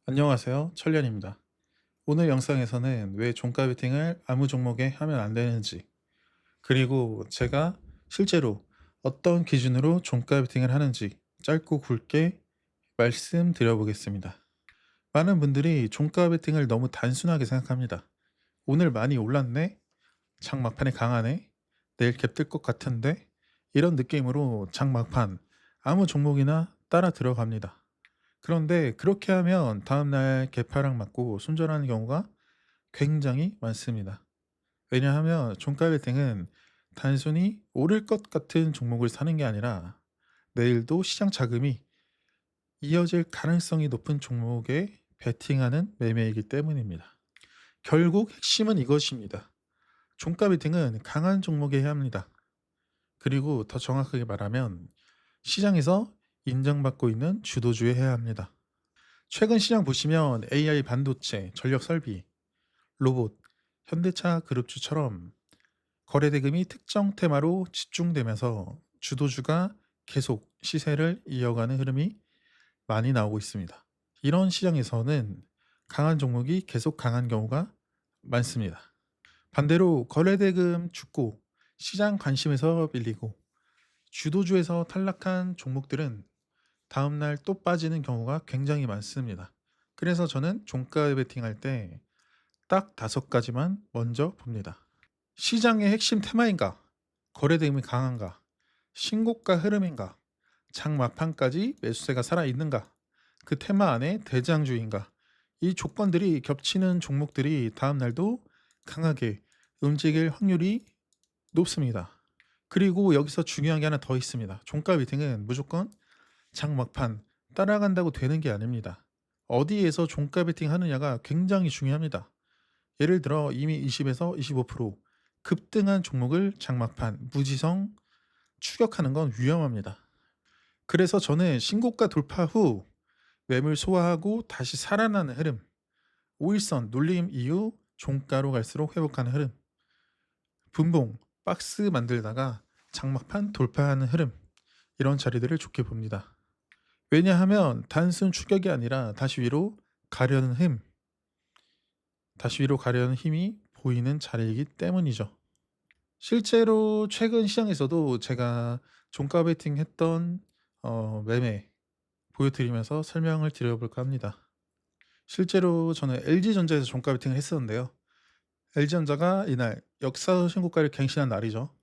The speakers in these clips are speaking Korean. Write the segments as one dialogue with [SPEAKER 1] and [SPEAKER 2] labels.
[SPEAKER 1] 안녕하세요. 철련입니다. 오늘 영상에서는 왜 종가 베팅을 아무 종목에 하면 안 되는지, 그리고 제가 실제로 어떤 기준으로 종가 베팅을 하는지 짧고 굵게 말씀드려 보겠습니다. 많은 분들이 종가 베팅을 너무 단순하게 생각합니다. 오늘 많이 올랐네? 장 막판에 강하네? 내일 갭 뜰 것 같은데? 이런 느낌으로 장 막판 아무 종목이나 따라 들어갑니다. 그런데 그렇게 하면 다음날 개파락 맞고 손절하는 경우가 굉장히 많습니다. 왜냐하면 종가 베팅은 단순히 오를 것 같은 종목을 사는 게 아니라 내일도 시장 자금이 이어질 가능성이 높은 종목에 베팅하는 매매이기 때문입니다. 결국 핵심은 이것입니다. 종가 베팅은 강한 종목에 해야 합니다. 그리고 더 정확하게 말하면 시장에서 인정받고 있는 주도주에 해야 합니다. 최근 시장 보시면 AI 반도체, 전력 설비, 로봇, 현대차 그룹주처럼 거래 대금이 특정 테마로 집중되면서 주도주가 계속 시세를 이어가는 흐름이 많이 나오고 있습니다. 이런 시장에서는 강한 종목이 계속 강한 경우가 많습니다. 반대로 거래 대금 죽고 시장 관심에서 밀리고 주도주에서 탈락한 종목들은 다음날 또 빠지는 경우가 굉장히 많습니다. 그래서 저는 종가 베팅할 때 딱 5가지만 먼저 봅니다. 시장의 핵심 테마인가? 거래 대금이 강한가? 신고가 흐름인가? 장 막판까지 매수세가 살아있는가? 그 테마 안에 대장주인가? 이 조건들이 겹치는 종목들이 다음날도 강하게 움직일 확률이 높습니다. 그리고 여기서 중요한 게 하나 더 있습니다. 종가 베팅은 무조건 장 막판 따라간다고 되는 게 아닙니다. 어디에서 종가 베팅 하느냐가 굉장히 중요합니다. 예를 들어 이미 20에서 25% 급등한 종목을 장막판 무지성 추격하는 건 위험합니다. 그래서 저는 신고가 돌파 후 매물 소화하고 다시 살아나는 흐름, 5일선 눌림 이후 종가로 갈수록 회복하는 흐름, 분봉, 박스 만들다가 장막판 돌파하는 흐름, 이런 자리들을 좋게 봅니다. 왜냐하면 단순 추격이 아니라 다시 위로 가려는 힘이 보이는 자리이기 때문이죠. 실제로 최근 시장에서도 제가 종가 베팅 했던 매매 보여드리면서 설명을 드려볼까 합니다. 실제로 저는 LG전자에서 종가 베팅을 했었는데요. LG전자가 이날 역사 신고가를 갱신한 날이죠.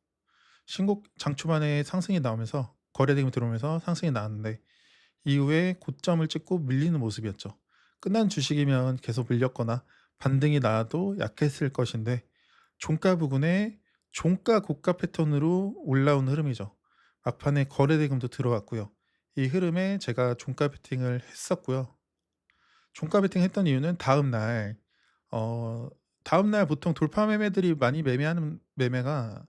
[SPEAKER 1] 장 초반에 상승이 나오면서 거래대금이 들어오면서 상승이 나왔는데 이후에 고점을 찍고 밀리는 모습이었죠. 끝난 주식이면 계속 밀렸거나 반등이 나와도 약했을 것인데 종가 부근에 종가 고가 패턴으로 올라온 흐름이죠. 막판에 거래 대금도 들어왔고요. 이 흐름에 제가 종가 베팅을 했었고요. 종가 베팅 했던 이유는 어 다음 날 보통 돌파 매매들이 많이 매매하는 매매가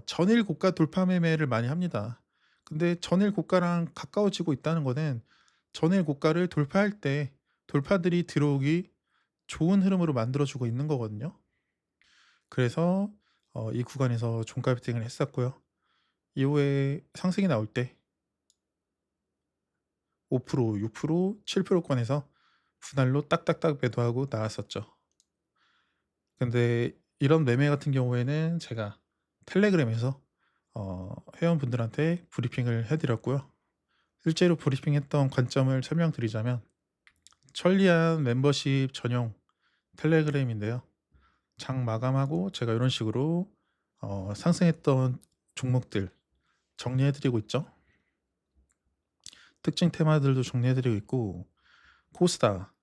[SPEAKER 1] 전일 고가 돌파 매매를 많이 합니다. 근데 전일 고가랑 가까워지고 있다는 거는 전일 고가를 돌파할 때 돌파들이 들어오기 좋은 흐름으로 만들어 주고 있는 거거든요. 그래서 이 구간에서 종가 베팅을 했었고요. 이후에 상승이 나올 때 5% 6% 7%권에서 분할로 딱딱딱 매도하고 나왔었죠. 근데 이런 매매 같은 경우에는 제가 텔레그램에서 회원분들한테 브리핑을 해 드렸고요. 실제로 브리핑했던 관점을 설명드리자면 천리안 멤버십 전용 텔레그램인데요. 장 마감하고 제가 이런 식으로 상승했던 종목들 정리해 드리고 있죠. 특징 테마들도 정리해 드리고 있고 코스다,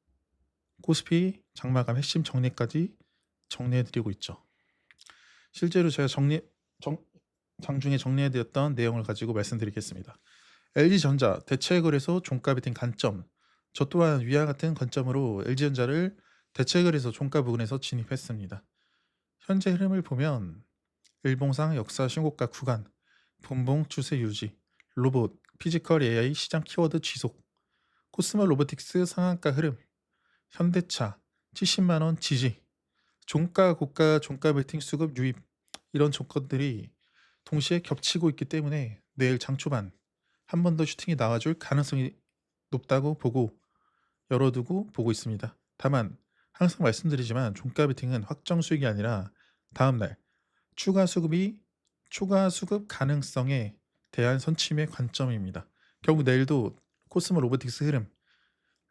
[SPEAKER 1] 코스피 장마감 핵심 정리까지 정리해 드리고 있죠. 실제로 제가 장중에 정리해 드렸던 내용을 가지고 말씀드리겠습니다. LG전자 대체 거래소 종가 베팅 관점. 저 또한 위와 같은 관점으로 LG전자를 대체 거래소 종가 부근에서 진입했습니다. 현재 흐름을 보면 일봉상 역사 신고가 구간, 분봉 추세 유지, 로봇, 피지컬 AI 시장 키워드 지속, 코스모 로보틱스 상한가 흐름, 현대차 70만 원 지지, 종가 고가 종가 베팅 수급 유입, 이런 조건들이 동시에 겹치고 있기 때문에 내일 장 초반 한 번 더 슈팅이 나와줄 가능성이 높다고 보고 열어두고 보고 있습니다. 다만 항상 말씀드리지만 종가 베팅은 확정 수익이 아니라 다음날 추가 수급이 추가 수급 가능성에 대한 선침의 관점입니다. 결국 내일도 코스모 로보틱스 흐름,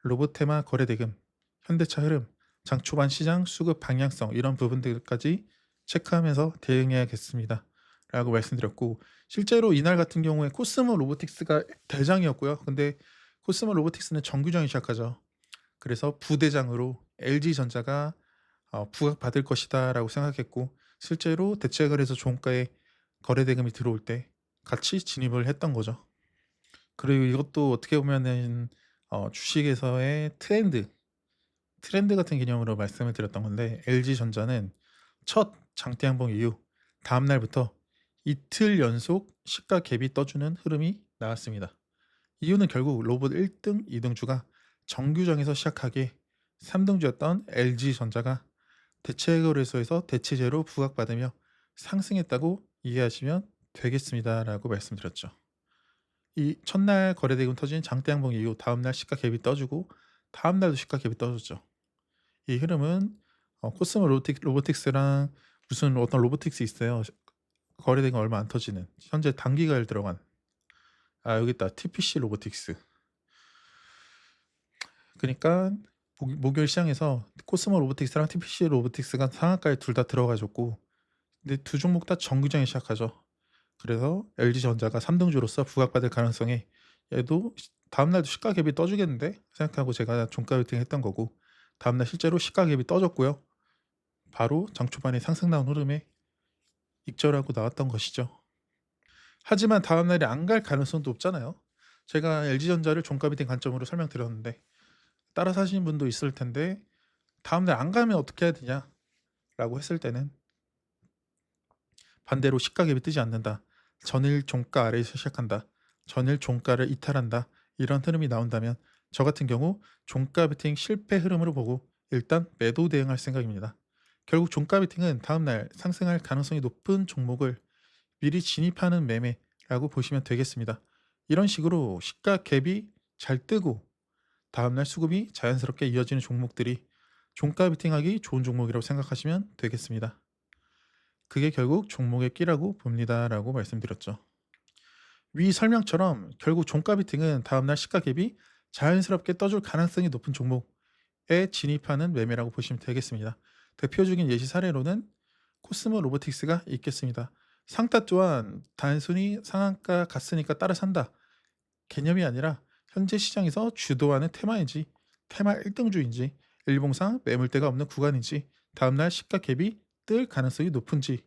[SPEAKER 1] 로보테마 거래 대금, 현대차 흐름, 장 초반 시장 수급 방향성 이런 부분들까지 체크하면서 대응해야겠습니다. 라고 말씀드렸고 실제로 이날 같은 경우에 코스모 로보틱스가 대장이었고요. 근데 코스모 로보틱스는 정규장이 시작하죠. 그래서 부대장으로 LG전자가 부각받을 것이다라고 생각했고 실제로 대체거래소 종가에 거래 대금이 들어올 때 같이 진입을 했던 거죠. 그리고 이것도 어떻게 보면은 주식에서의 트렌드 같은 개념으로 말씀을 드렸던 건데 LG전자는 첫 장대 양봉 이후 다음 날부터 이틀 연속 시가 갭이 떠주는 흐름이 나왔습니다. 이유는 결국 로봇 1등, 2등주가 정규장에서 시작하게 3등주였던 LG전자가 대체거래소에서 대체제로 부각받으며 상승했다고 이해하시면 되겠습니다라고 말씀드렸죠. 이 첫날 거래대금 터진 장대 양봉 이후 다음날 시가 갭이 떠주고 다음날도 시가 갭이 떠줬죠. 이 흐름은 코스모 로보틱스랑 무슨 어떤 로보틱스 있어요. 거래대금 얼마 안 터지는 현재 단기가에 들어간 여기 있다. TPC 로보틱스. 그러니까 목요일 시장에서 코스모 로보틱스랑 TPC 로보틱스가 상한가에 둘 다 들어가졌고 근데 두 종목 다 정규장에 시작하죠. 그래서 LG전자가 3등주로서 부각받을 가능성에 얘도 다음날도 시가 갭이 떠주겠는데 생각하고 제가 종가 베팅 했던 거고 다음날 실제로 시가 갭이 떠졌고요. 바로 장 초반에 상승 나온 흐름에 익절하고 나왔던 것이죠. 하지만 다음날에 안 갈 가능성도 없잖아요. 제가 LG전자를 종가 베팅 관점으로 설명드렸는데 따라 사시는 분도 있을 텐데 다음날 안 가면 어떻게 해야 되냐라고 했을 때는 반대로 시가 갭이 뜨지 않는다. 전일 종가 아래에서 시작한다. 전일 종가를 이탈한다. 이런 흐름이 나온다면 저 같은 경우 종가 베팅 실패 흐름으로 보고 일단 매도 대응할 생각입니다. 결국 종가 베팅은 다음날 상승할 가능성이 높은 종목을 미리 진입하는 매매라고 보시면 되겠습니다. 이런 식으로 시가 갭이 잘 뜨고 다음날 수급이 자연스럽게 이어지는 종목들이 종가 베팅하기 좋은 종목이라고 생각하시면 되겠습니다. 그게 결국 종목의 끼라고 봅니다라고 말씀드렸죠. 위 설명처럼 결국 종가 베팅은 다음날 시가 갭이 자연스럽게 떠줄 가능성이 높은 종목에 진입하는 매매라고 보시면 되겠습니다. 대표적인 예시 사례로는 코스모 로보틱스가 있겠습니다. 상따 또한 단순히 상한가 갔으니까 따라 산다 개념이 아니라 현재 시장에서 주도하는 테마인지 테마 1등주인지 일봉상 매물대가 없는 구간인지 다음날 시가 갭이 뜰 가능성이 높은지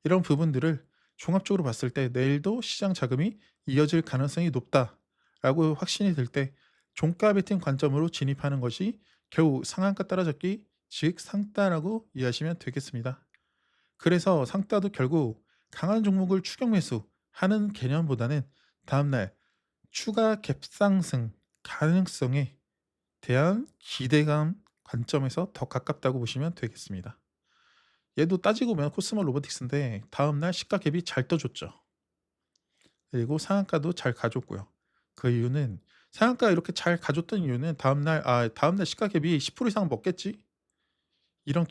[SPEAKER 1] 이런 부분들을 종합적으로 봤을 때 내일도 시장 자금이 이어질 가능성이 높다라고 확신이 들 때 종가 베팅 관점으로 진입하는 것이 결국 상한가 따라잡기 즉 상따라고 이해하시면 되겠습니다. 그래서 상따도 결국 강한 종목을 추격 매수하는 개념보다는 다음날 추가 갭상승 가능성에 대한 기대감 관점에서 더 가깝다고 보시면 되겠습니다. 얘도 따지고 보면 코스모 로보틱스인데 다음날 시가 갭이 잘 떠줬죠. 그리고 상한가도 잘 가줬고요. 그 이유는 상한가 이렇게 잘 가줬던 이유는 다음날 시가 갭이 10% 이상 먹겠지? 이런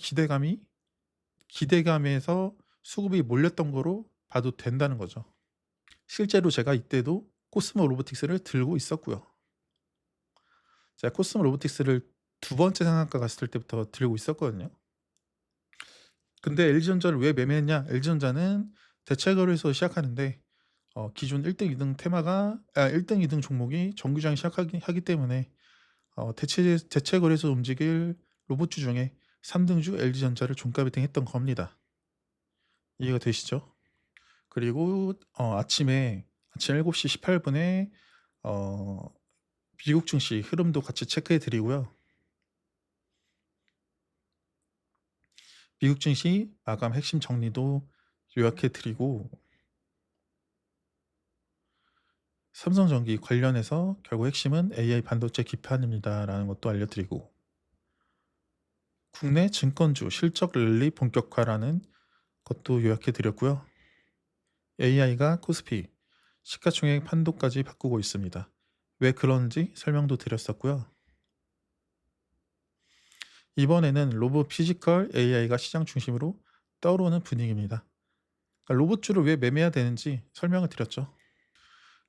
[SPEAKER 1] 기대감에서 수급이 몰렸던 거로 봐도 된다는 거죠. 실제로 제가 이때도 코스모 로보틱스를 들고 있었고요. 제가 코스모 로보틱스를 두 번째 상한가 갔을 때부터 들고 있었거든요. 근데 LG전자를 왜 매매했냐? LG전자는 대체거래에서 시작하는데 기존 1등, 2등 테마가 1등, 2등 종목이 정규장 시작하기 때문에 대체거래에서 움직일 로봇주 중에 3등주 LG전자를 종가 베팅했던 겁니다. 이해가 되시죠? 그리고 아침 7시 18분에 미국 증시 흐름도 같이 체크해 드리고요. 미국 증시 마감 핵심 정리도 요약해 드리고 삼성전기 관련해서 결국 핵심은 AI 반도체 기판입니다라는 것도 알려드리고 국내 증권주 실적 랠리 본격화라는 것도 요약해 드렸고요. AI가 코스피 시가총액 판도까지 바꾸고 있습니다. 왜 그런지 설명도 드렸었고요. 이번에는 로봇 피지컬 AI가 시장 중심으로 떠오르는 분위기입니다. 그러니까 로봇주를 왜 매매해야 되는지 설명을 드렸죠.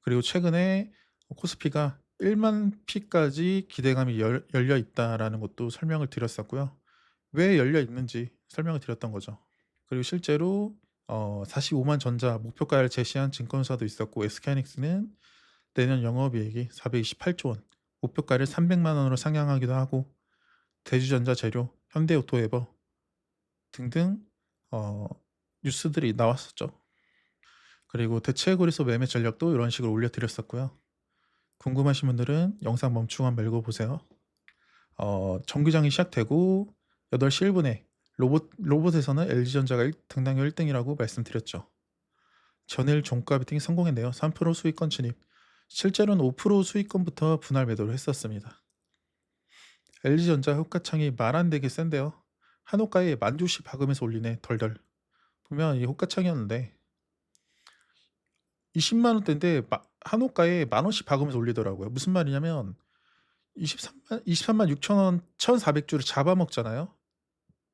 [SPEAKER 1] 그리고 최근에 코스피가 1만 피까지 기대감이 열려 있다라는 것도 설명을 드렸었고요. 왜 열려 있는지 설명을 드렸던 거죠. 그리고 실제로 45만 전자 목표가를 제시한 증권사도 있었고, SK하이닉스는 내년 영업이익이 428조 원, 목표가를 300만 원으로 상향하기도 하고, 대주전자 재료, 현대오토에버 등등 어 뉴스들이 나왔었죠. 그리고 대체거래소 매매 전략도 이런 식으로 올려드렸었고요. 궁금하신 분들은 영상 멈추고 한번 읽어보세요. 정규장이 시작되고 8시 1분에 로봇에서는 LG전자가 등락률 1등이라고 말씀드렸죠. 전일 종가 베팅이 성공했네요. 3% 수익권 진입. 실제로는 5% 수익권부터 분할 매도를 했었습니다. LG전자 호가창이 말 안 되게 센데요. 한 호가에 만주씩 박으면서 올리네. 덜덜. 보면 이 호가창이었는데 20만 원대인데 한 호가에 만 원씩 박으면서 올리더라고요. 무슨 말이냐면 23만 6천 원 1,400주를 잡아먹잖아요.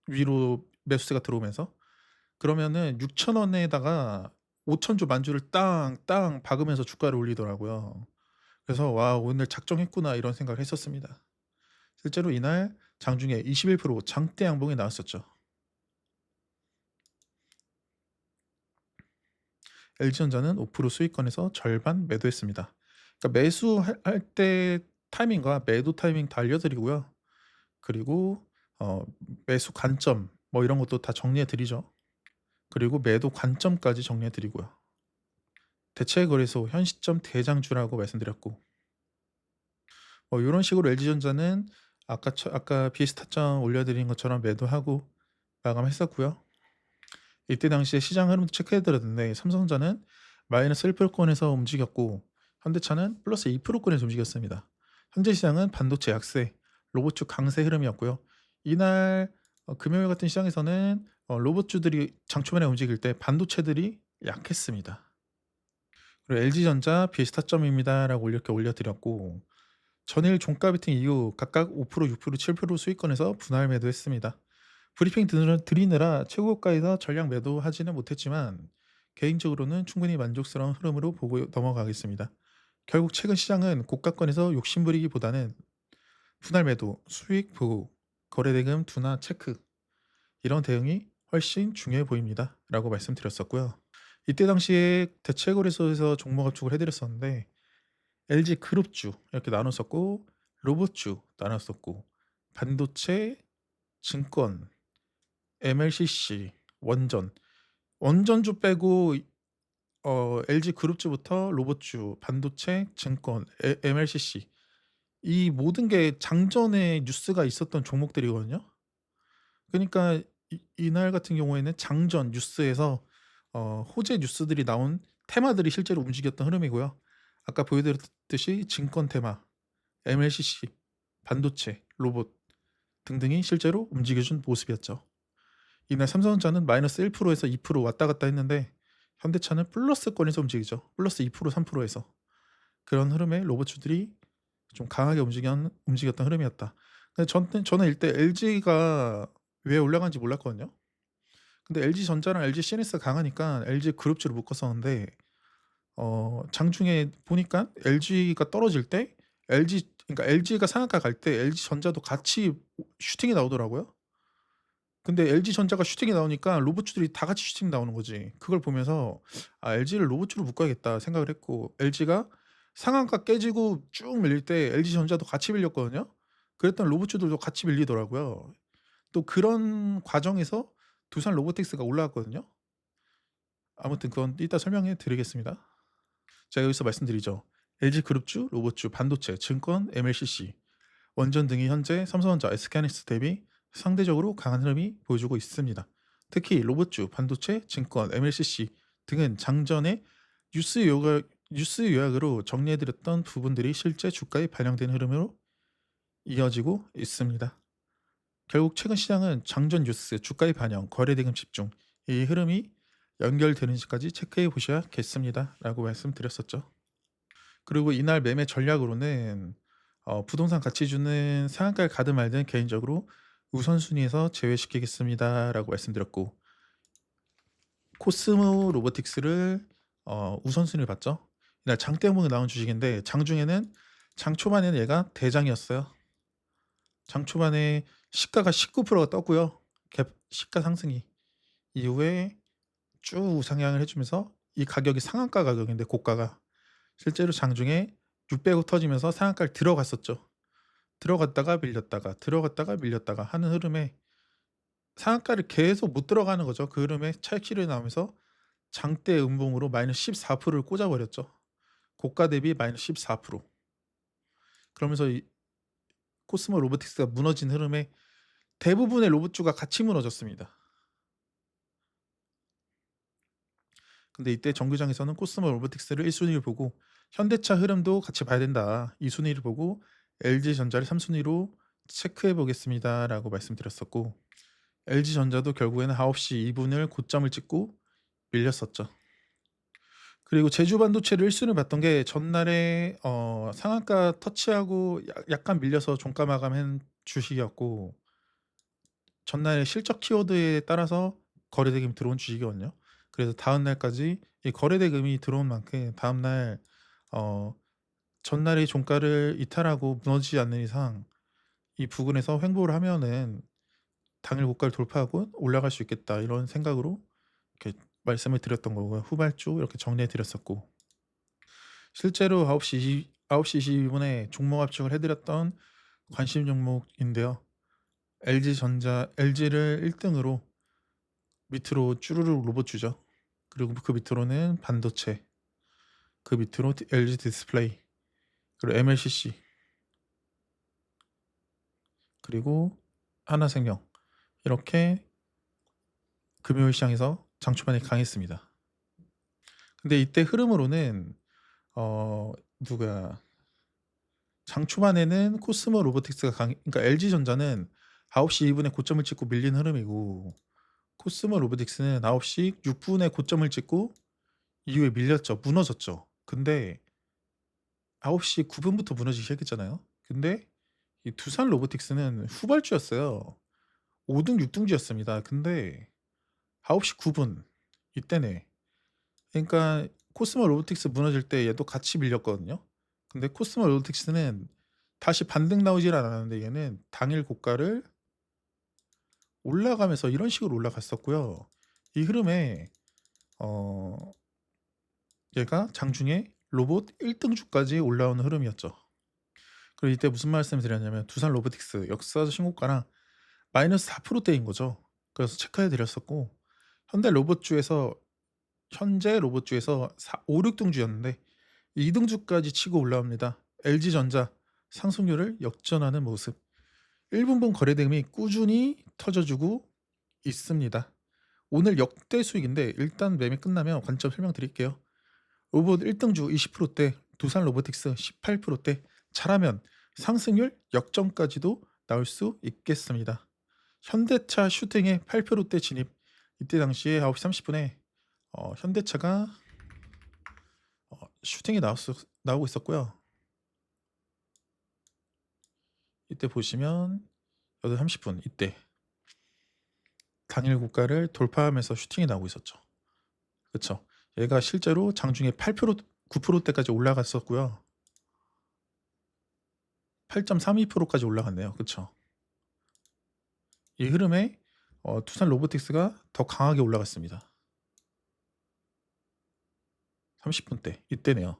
[SPEAKER 1] 위로 매수세가 들어오면서. 그러면은 6천 원에다가 5천 주 만주를 땅 박으면서 주가를 올리더라고요. 그래서 '와, 오늘 작정했구나.' 이런 생각을 했었습니다. 실제로 이날 장중에 21% 장대 양봉이 나왔었죠. LG전자는 5% 수익권에서 절반 매도했습니다. 그러니까 매수할 때 타이밍과 매도 타이밍 다 알려드리고요. 그리고 매수 관점 뭐 이런 것도 다 정리해 드리죠. 그리고 매도 관점까지 정리해 드리고요. 대체거래소 현 시점 대장주라고 말씀드렸고, 요런 식으로 LG전자는 아까 BS 타점 올려드린 것처럼 매도하고 마감했었고요. 이때 당시에 시장 흐름도 체크해 드렸는데, 삼성전자는 마이너스 1%권에서 움직였고 현대차는 플러스 2%권에서 움직였습니다. 현재 시장은 반도체 약세, 로봇주 강세 흐름이었고요. 이날 금요일 같은 시장에서는 로봇주들이 장초반에 움직일 때 반도체들이 약했습니다. 그리고 LG전자 BS 타점입니다라고 이렇게 올려드렸고, 전일 종가 베팅 이후 각각 5%, 6%, 7% 수익권에서 분할 매도했습니다. 브리핑 드리느라 최고가에서 전량 매도하지는 못했지만 개인적으로는 충분히 만족스러운 흐름으로 보고 넘어가겠습니다. 결국 최근 시장은 고가권에서 욕심 부리기보다는 분할 매도, 수익 보호, 거래대금 둔화 체크, 이런 대응이 훨씬 중요해 보입니다. 라고 말씀드렸었고요. 이때 당시에 대체거래소에서 종목 압축을 해드렸었는데 LG 그룹주 이렇게 나눴었고, 로봇주 나눴었고, 반도체, 증권, MLCC, 원전주 빼고 LG 그룹주부터 로봇주, 반도체, 증권, MLCC, 이 모든 게 장전에 뉴스가 있었던 종목들이거든요. 그러니까 이날 같은 경우에는 장전 뉴스에서 호재 뉴스들이 나온 테마들이 실제로 움직였던 흐름이고요. 아까 보여드렸듯이 증권 테마, MLCC, 반도체, 로봇 등등이 실제로 움직여준 모습이었죠. 이날 삼성전자는 마이너스 1%에서 2% 왔다 갔다 했는데 현대차는 플러스권에서 움직이죠. 플러스 2%, 3%에서. 그런 흐름에 로봇주들이 좀 강하게 움직였던 흐름이었다. 근데 저는 이때 LG가 왜 올라간지 몰랐거든요. 근데 LG전자랑 LG CNS가 강하니까 LG 그룹주로 묶었었는데 장중에 보니까 LG가 떨어질 때 그러니까 LG가 상한가 갈 때 LG전자도 같이 슈팅이 나오더라고요. 근데 LG전자가 슈팅이 나오니까 로봇주들이 다 같이 슈팅 나오는 거지. 그걸 보면서 '아, LG를 로봇주로 묶어야겠다.' 생각을 했고, LG가 상한가 깨지고 쭉 밀릴 때 LG전자도 같이 밀렸거든요. 그랬더니 로봇주들도 같이 밀리더라고요. 또 그런 과정에서 두산 로보틱스가 올라왔거든요. 아무튼 그건 이따 설명해 드리겠습니다. 제가 여기서 말씀드리죠. LG그룹주, 로봇주, 반도체, 증권, MLCC, 원전 등이 현재 삼성전자, SK하이닉스 대비 상대적으로 강한 흐름이 보여주고 있습니다. 특히 로봇주, 반도체, 증권, MLCC 등은 장전에 뉴스 요약으로 정리해드렸던 부분들이 실제 주가에 반영된 흐름으로 이어지고 있습니다. 결국 최근 시장은 장전 뉴스, 주가의 반영, 거래대금 집중, 이 흐름이 연결되는지까지 체크해 보셔야겠습니다. 라고 말씀드렸었죠. 그리고 이날 매매 전략으로는 부동산 가치주는 상한가를 가든 말든 개인적으로 우선순위에서 제외시키겠습니다라고 말씀드렸고, 코스모 로보틱스를 우선순위를 봤죠. 이날 장 대목에 나온 주식인데 장중에는 장 초반에는 얘가 대장이었어요. 장 초반에 시가가 19%가 떴고요. 갭 시가 상승이 이후에 쭉 우상향을 해주면서 이 가격이 상한가 가격인데 고가가 실제로 장중에 600억 터지면서 상한가를 들어갔었죠. 들어갔다가 밀렸다가 들어갔다가 밀렸다가 하는 흐름에 상한가를 계속 못 들어가는 거죠. 그 흐름에 차익 실현이 나오면서 장대 음봉으로 마이너스 14%를 꽂아버렸죠. 고가 대비 마이너스 14%. 그러면서 이 코스모 로보틱스가 무너진 흐름에 대부분의 로봇주가 같이 무너졌습니다. 근데 이때 정규장에서는 코스모 로보틱스를 1순위를 보고 현대차 흐름도 같이 봐야 된다. 2순위를 보고 LG전자를 3순위로 체크해 보겠습니다라고 말씀드렸었고, LG전자도 결국에는 9시 2분을 고점을 찍고 밀렸었죠. 그리고 제주 반도체를 1순위를 봤던 게 전날에 상한가 터치하고 약간 밀려서 종가 마감한 주식이었고, 전날에 실적 키워드에 따라서 거래 대금이 들어온 주식이거든요. 그래서 다음 날까지 이 거래 대금이 들어온 만큼 다음 날 전날의 종가를 이탈하고 무너지지 않는 이상 이 부근에서 횡보를 하면은 당일 고가를 돌파하고 올라갈 수 있겠다, 이런 생각으로 이렇게 말씀을 드렸던 거고요. 후발주 이렇게 정리해 드렸었고, 실제로 9시 22분에 종목 압축을 해드렸던 관심 종목인데요. LG를 1등으로 밑으로 쭈루룩 로봇주죠. 그리고 그 밑으로는 반도체, 그 밑으로 LG 디스플레이, 그리고 MLCC, 그리고 하나생명, 이렇게 금요일 시장에서 장 초반에 강했습니다. 근데 이때 흐름으로는 누가 장 초반에는 코스모 로보틱스가 그러니까 LG전자는 9시 2분에 고점을 찍고 밀린 흐름이고, 코스모 로보틱스는 9시 6분에 고점을 찍고 이후에 밀렸죠. 무너졌죠. 근데 9시 9분부터 무너지기 시작했잖아요. 근데 이 두산 로보틱스는 후발주였어요. 5등 6등주였습니다. 근데 9시 9분 이때네. 그러니까 코스모 로보틱스 무너질 때 얘도 같이 밀렸거든요. 근데 코스모 로보틱스는 다시 반등 나오질 않았는데 얘는 당일 고가를 올라가면서 이런 식으로 올라갔었고요. 이 흐름에 얘가 장중에 로봇 1등주까지 올라오는 흐름이었죠. 그리고 이때 무슨 말씀을 드렸냐면 두산 로보틱스 역사적 신고가랑 마이너스 4%대인 거죠. 그래서 체크해 드렸었고, 현재 로봇주에서 5, 6등주였는데 2등주까지 치고 올라옵니다. LG전자 상승률을 역전하는 모습. 1분봉 거래대금이 꾸준히 터져주고 있습니다. 오늘 역대 수익인데 일단 매매 끝나면 관점 설명드릴게요. 로봇 1등주 20%대, 두산 로보틱스 18%대, 잘하면 상승률 역전까지도 나올 수 있겠습니다. 현대차 슈팅에 8%대 진입. 이때 당시에 9시 30분에 현대차가 슈팅이 나오고 있었고요. 이때 보시면 8시 30분 이때 당일 고가를 돌파하면서 슈팅이 나오고 있었죠. 그쵸? 얘가 실제로 장중에 8%, 9%대까지 올라갔었고요. 8.32%까지 올라갔네요. 그쵸? 이 흐름에 두산 로보틱스가 더 강하게 올라갔습니다. 30분대 이때네요.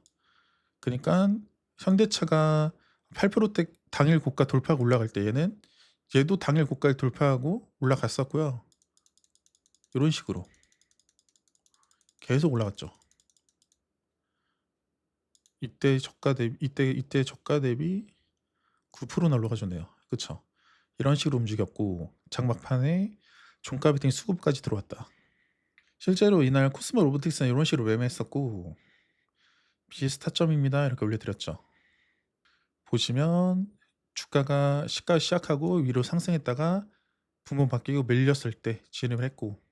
[SPEAKER 1] 그러니까 현대차가 8%대 당일 고가 돌파하고 올라갈 때 얘도 당일 고가를 돌파하고 올라갔었고요. 이런 식으로 계속 올라갔죠. 이때 저가 대비 9%나 올라가줬네요. 그쵸? 이런 식으로 움직였고, 장막판에 종가 베팅 수급까지 들어왔다. 실제로 이날 코스모 로보틱스는 이런 식으로 매매했었고, 비스타점입니다 이렇게 올려드렸죠. 보시면 주가가 시가 시작하고 위로 상승했다가 분봉 바뀌고 밀렸을 때 진입을 했고,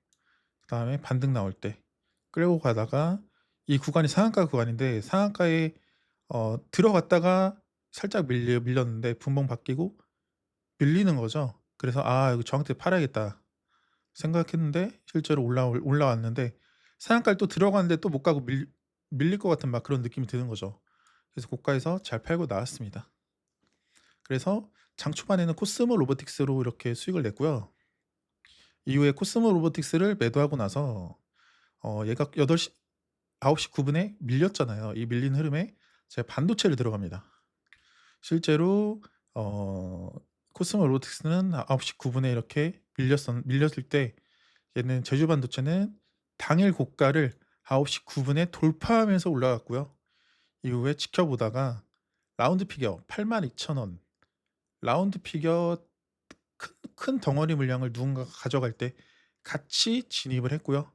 [SPEAKER 1] 그 다음에 반등 나올 때 끌고 가다가 이 구간이 상한가 구간인데 상한가에 들어갔다가 살짝 밀렸는데 분봉 바뀌고 밀리는 거죠. 그래서 '아 이거 저한테 팔아야겠다.' 생각했는데 실제로 올라왔는데 상한가를 또 들어갔는데 또 못 가고 밀릴 것 같은 막 그런 느낌이 드는 거죠. 그래서 고가에서 잘 팔고 나왔습니다. 그래서 장 초반에는 코스모 로보틱스로 이렇게 수익을 냈고요. 이후에 코스모 로보틱스를 매도하고 나서 얘가 8시 9시 9 분에 밀렸잖아요. 이 밀린 흐름에 제가 반도체를 들어갑니다. 실제로 어 코스모 로보틱스는 9시 9 분에 이렇게 밀렸을 때 얘는 제주 반도체는 당일 고가를 9시 9 분에 돌파하면서 올라갔고요. 이후에 지켜보다가 라운드 피겨 82,000원, 라운드 피겨 큰 덩어리 물량을 누군가가 가져갈 때 같이 진입을 했고요.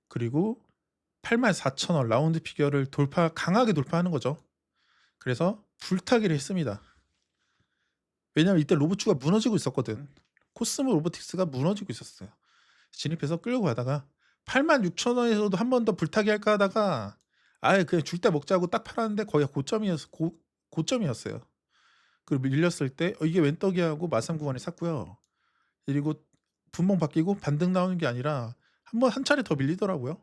[SPEAKER 1] 그리고 84,000원 라운드 피겨를 강하게 돌파하는 거죠. 그래서 불타기를 했습니다. 왜냐면 이때 로봇주가 무너지고 있었거든. 코스모 로보틱스가 무너지고 있었어요. 진입해서 끌고 가다가 86,000원에서도 한 번 더 불타기 할까 하다가 아예 그냥 줄 때 먹자고 딱 팔았는데 거기가 고점이었어요. 그리고 밀렸을 때 이게 웬 떡이야 하고 마삼 구간에 샀고요. 그리고 분봉 바뀌고 반등 나오는 게 아니라 한 차례 더 밀리더라고요.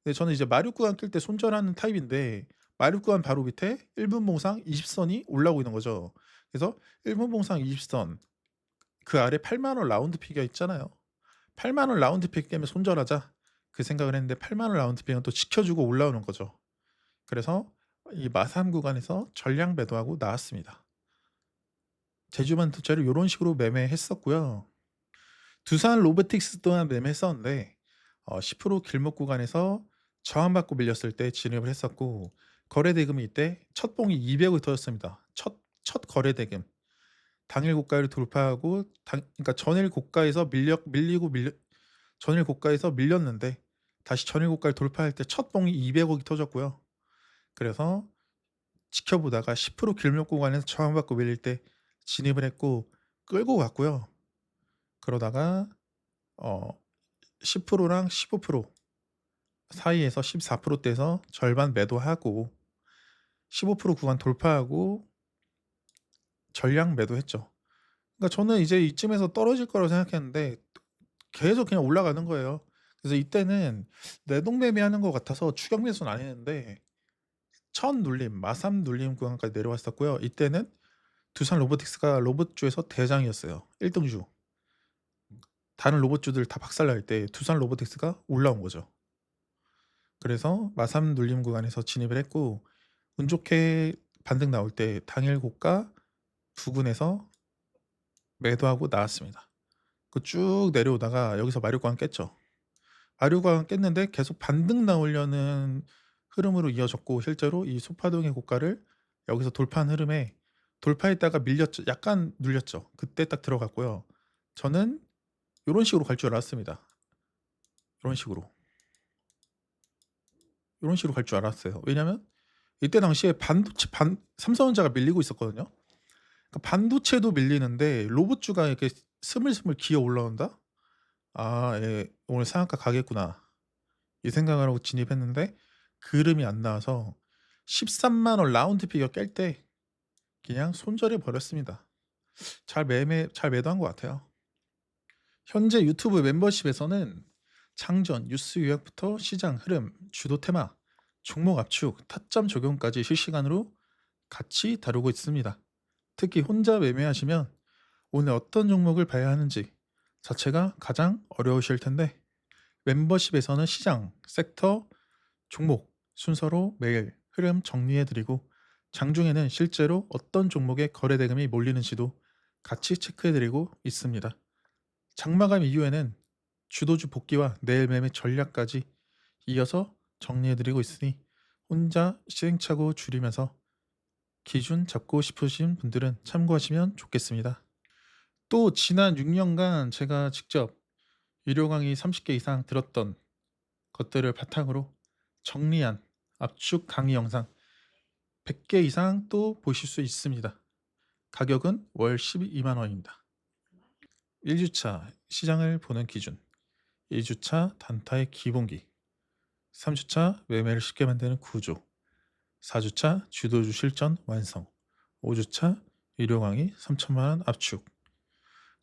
[SPEAKER 1] 근데 저는 이제 마륙 구간 낄 때 손절하는 타입인데 마륙 구간 바로 밑에 1분 봉상 20선이 올라오고 있는 거죠. 그래서 1분 봉상 20선 그 아래 8만 원 라운드 피겨 있잖아요. 8만 원 라운드 피겨 깨면 손절하자 그 생각을 했는데 8만 원 라운드 피겨는 또 지켜주고 올라오는 거죠. 그래서 이 마삼 구간에서 전량 매도하고 나왔습니다. 제주 반도체를 요런 식으로 매매했었고요. 두산 로보틱스 또한 매매했었는데 10% 길목 구간에서 저항받고 밀렸을 때 진입을 했었고 거래 대금이 이때 첫 봉이 200억이 터졌습니다. 첫 거래 대금. 당일 고가를 돌파하고 그러니까 전일 고가에서 전일 고가에서 밀렸는데 다시 전일 고가를 돌파할 때 첫 봉이 200억이 터졌고요. 그래서 지켜보다가 10% 길목 구간에서 저항받고 밀릴 때 진입을 했고 끌고 갔고요. 그러다가 10%랑 15% 사이에서 14%대에서 절반 매도하고 15% 구간 돌파하고 전량 매도했죠. 그러니까 저는 이제 이쯤에서 떨어질 거라고 생각했는데 계속 그냥 올라가는 거예요. 그래서 이때는 내동매매하는 것 같아서 추격 매수는 안 했는데 천 눌림, 마삼 눌림 구간까지 내려왔었고요. 이때는 두산 로보틱스가 로봇주에서 대장이었어요. 1등주. 다른 로봇주들 다 박살날 때 두산 로보틱스가 올라온 거죠. 그래서 마삼 눌림 구간에서 진입을 했고 운 좋게 반등 나올 때 당일 고가 부근에서 매도하고 나왔습니다. 그 쭉 내려오다가 여기서 마류광 깼죠. 마류광 깼는데 계속 반등 나오려는 흐름으로 이어졌고 실제로 이 소파동의 고가를 여기서 돌파한 흐름에 돌파했다가 밀렸죠. 약간 눌렸죠. 그때 딱 들어갔고요. 저는 이런 식으로 갈 줄 알았습니다. 이런 식으로 갈 줄 알았어요. 왜냐면 이때 당시에 삼성전자가 밀리고 있었거든요. 그러니까 반도체도 밀리는데 로봇주가 이렇게 스물스물 기어 올라온다? 아, 예, 오늘 상한가 가겠구나. 이 생각을 하고 진입했는데 그름이 안 나와서 13만 원 라운드 피겨 깰 때 그냥 손절해 버렸습니다. 잘 매도한 것 같아요. 현재 유튜브 멤버십에서는 장전, 뉴스 요약부터 시장 흐름, 주도 테마, 종목 압축, 타점 적용까지 실시간으로 같이 다루고 있습니다. 특히 혼자 매매하시면 오늘 어떤 종목을 봐야 하는지 자체가 가장 어려우실 텐데 멤버십에서는 시장, 섹터, 종목 순서로 매일 흐름 정리해드리고 장중에는 실제로 어떤 종목에 거래 대금이 몰리는지도 같이 체크해드리고 있습니다. 장마감 이후에는 주도주 복귀와 내일 매매 전략까지 이어서 정리해드리고 있으니 혼자 시행착오 줄이면서 기준 잡고 싶으신 분들은 참고하시면 좋겠습니다. 또 지난 6년간 제가 직접 유료 강의 30개 이상 들었던 것들을 바탕으로 정리한 압축 강의 영상 100개 이상 또 보실 수 있습니다. 가격은 월 12만 원입니다. 1주차 시장을 보는 기준, 2주차 단타의 기본기, 3주차 매매를 쉽게 만드는 구조, 4주차 주도주 실전 완성, 5주차 유료 강의 3천만 원 압축.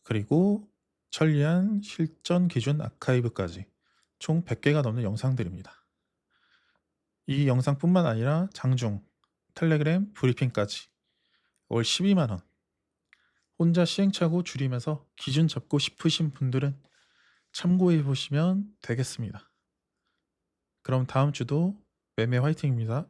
[SPEAKER 1] 그리고 천리안 실전 기준 아카이브까지 총 100개가 넘는 영상들입니다. 이 영상뿐만 아니라 장중, 텔레그램 브리핑까지 월 12만 원. 혼자 시행착오 줄이면서 기준 잡고 싶으신 분들은 참고해 보시면 되겠습니다. 그럼 다음 주도 매매 화이팅입니다.